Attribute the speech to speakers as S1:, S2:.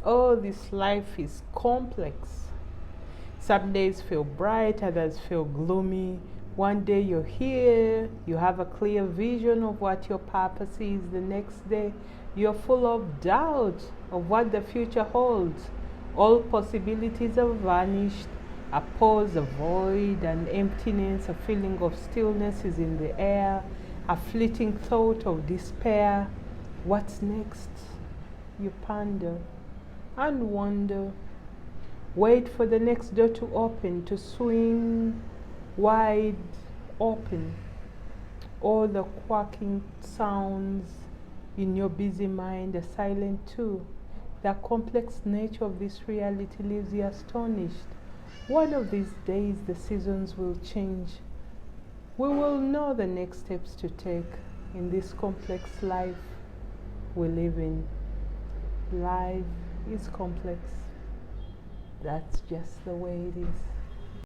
S1: oh, this life is complex. Some days feel bright, others feel gloomy. One day you're here, you have a clear vision of what your purpose is. The next day you're full of doubt of what the future holds. All possibilities have vanished. A pause, a void, an emptiness, a feeling of stillness is in the air, a fleeting thought of despair. What's next? You ponder and wonder. Wait for the next door to open, to swing wide open. All the quacking sounds in your busy mind are silent too. The complex nature of this reality leaves you astonished. One of these days the seasons will change. We will know the next steps to take in this complex life we live in. Life is complex. That's just the way it is.